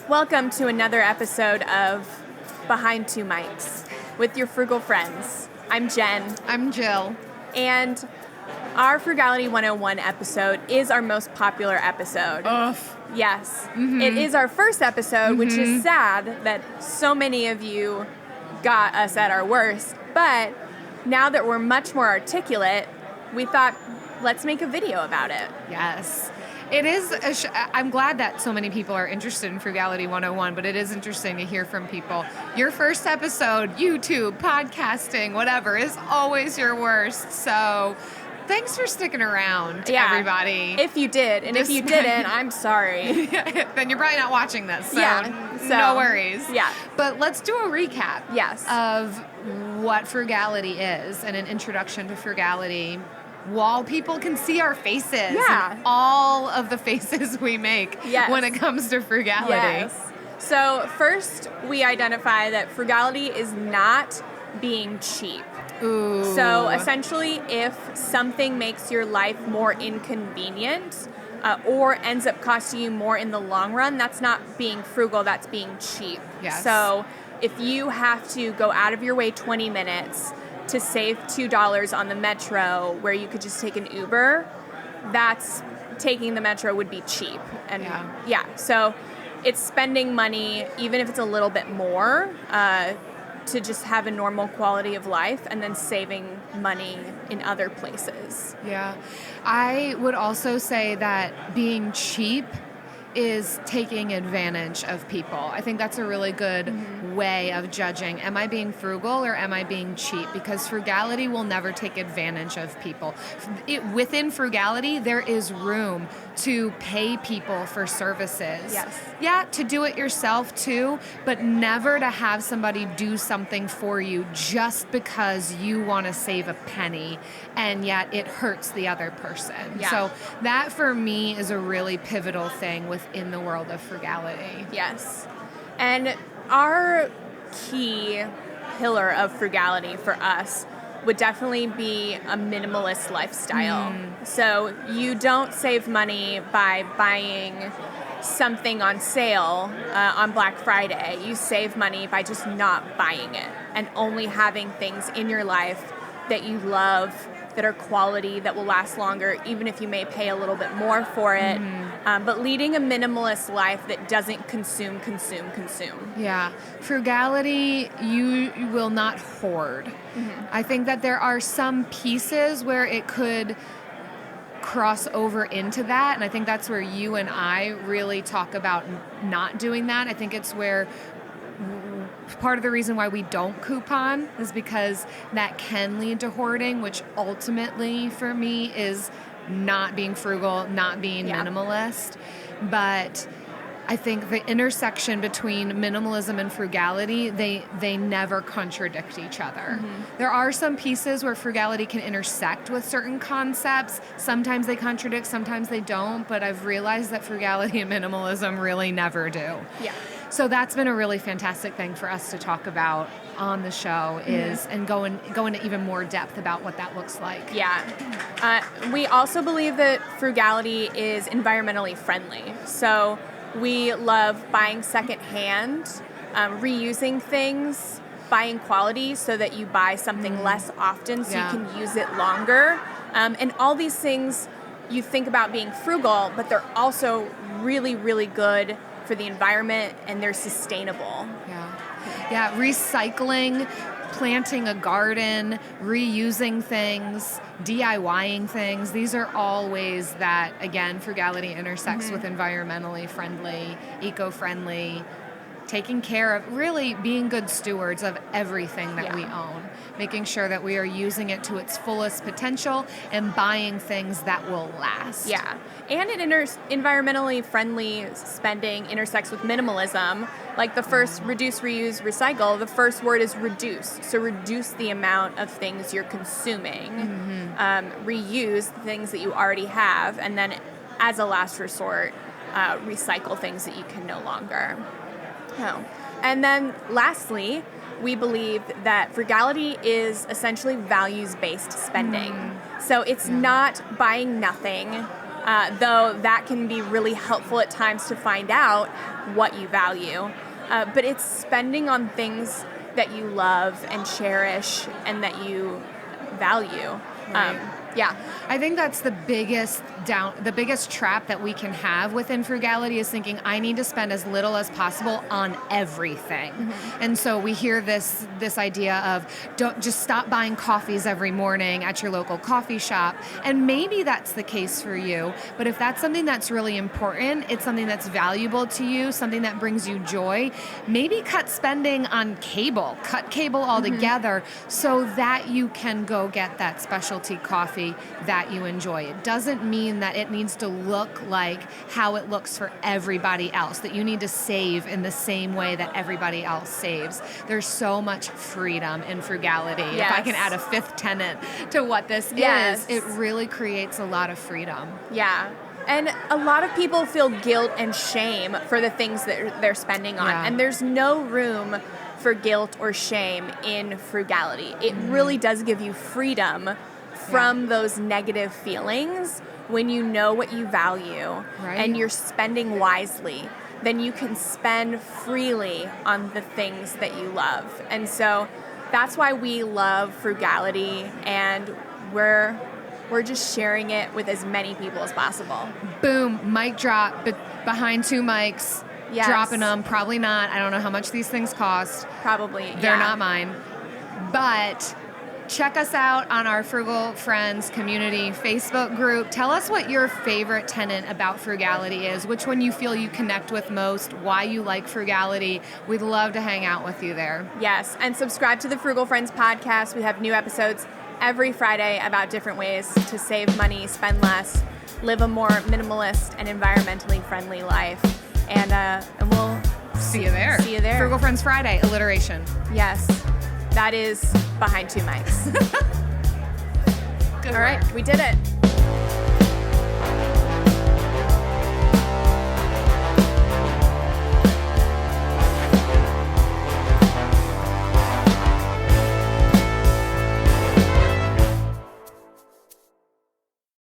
Welcome to another episode of Behind Two Mics with your frugal friends. I'm Jen. I'm Jill. And our Frugality 101 episode is our most popular episode. Ugh. Yes. Mm-hmm. It is our first episode, which is sad that so many of you got us at our worst. But now that we're much more articulate, we thought, let's make a video about it. Yes. It is, I'm glad that so many people are interested in Frugality 101, but it is interesting to hear from people. Your first episode, YouTube, podcasting, whatever, is always your worst. So thanks for sticking around, everybody. If you did, and if you didn't, I'm sorry. Then you're probably not watching this, so, no worries. Yeah. But let's do a recap of what Frugality is and an introduction to Frugality. While people can see our faces, and all of the faces we make when it comes to frugality. Yes. So first, we identify that frugality is not being cheap. Ooh. So essentially, if something makes your life more inconvenient or ends up costing you more in the long run, that's not being frugal, that's being cheap. Yes. So if you have to go out of your way 20 minutes to save $2 on the metro where you could just take an Uber, that's taking the metro would be cheap. And so it's spending money, even if it's a little bit more, to just have a normal quality of life and then saving money in other places. Yeah. I would also say that being cheap is taking advantage of people. I think that's a really good way of judging. Am I being frugal or am I being cheap? Because frugality will never take advantage of people. Within frugality, there is room to pay people for services. Yes. Yeah, to do it yourself too, but never to have somebody do something for you just because you want to save a penny and yet it hurts the other person. Yeah. So that for me is a really pivotal thing within the world of frugality. Yes. And our key pillar of frugality for us would definitely be a minimalist lifestyle. So you don't save money by buying something on sale on Black Friday. You save money by just not buying it and only having things in your life that you love, that are quality, that will last longer, even if you may pay a little bit more for it. But leading a minimalist life that doesn't consume. Yeah. Frugality, you will not hoard. I think that there are some pieces where it could cross over into that, and I think that's where you and I really talk about not doing that. I think it's where part of the reason why we don't coupon is because that can lead to hoarding, which ultimately for me is not being frugal, not being minimalist. But I think the intersection between minimalism and frugality, they never contradict each other. There are some pieces where frugality can intersect with certain concepts. Sometimes they contradict, sometimes they don't, but I've realized that frugality and minimalism really never do. Yeah. So that's been a really fantastic thing for us to talk about on the show and go into even more depth about what that looks like. Yeah. We also believe that frugality is environmentally friendly. So we love buying secondhand, reusing things, buying quality so that you buy something less often so you can use it longer. And all these things you think about being frugal, but they're also really, really good for the environment and they're sustainable. Yeah, recycling, planting a garden, reusing things, DIYing things. These are all ways that, again, frugality intersects with environmentally friendly, eco-friendly, taking care of, really being good stewards of everything that we own, making sure that we are using it to its fullest potential and buying things that will last. Yeah, and it environmentally friendly spending intersects with minimalism. Like the first reduce, reuse, recycle, the first word is reduce. So reduce the amount of things you're consuming. Reuse the things that you already have, and then as a last resort, recycle things that you can no longer. And then lastly, we believe that frugality is essentially values-based spending. So it's not buying nothing. though that can be really helpful at times to find out what you value. But it's spending on things that you love and cherish and that you value. Right. Yeah. I think that's the biggest trap that we can have within frugality is thinking I need to spend as little as possible on everything. Mm-hmm. And so we hear this idea of don't just stop buying coffees every morning at your local coffee shop. And maybe that's the case for you, but if that's something that's really important, it's something that's valuable to you, something that brings you joy, maybe cut spending on cable, cut cable altogether so that you can go get that specialty coffee that you enjoy. It doesn't mean that it needs to look like how it looks for everybody else, that you need to save in the same way that everybody else saves. There's so much freedom in frugality. Yes. If I can add a fifth tenet to what this is, it really creates a lot of freedom. Yeah. And a lot of people feel guilt and shame for the things that they're spending on. Yeah. And there's no room for guilt or shame in frugality. It really does give you freedom from those negative feelings. When you know what you value and you're spending wisely, then you can spend freely on the things that you love. And so that's why we love frugality, and we're just sharing it with as many people as possible. Boom, mic drop, behind two mics, Yes. dropping them. Probably not. I don't know how much these things cost. Probably, They're not mine. But check us out on our Frugal Friends community Facebook group. Tell us what your favorite tenet about frugality is, which one you feel you connect with most, why you like frugality. We'd love to hang out with you there. Yes, and subscribe to the Frugal Friends podcast. We have new episodes every Friday about different ways to save money, spend less, live a more minimalist and environmentally friendly life. And we'll see you there. See you there. Frugal Friends Friday, alliteration. Yes, that is behind two mics. Good All right, we did it.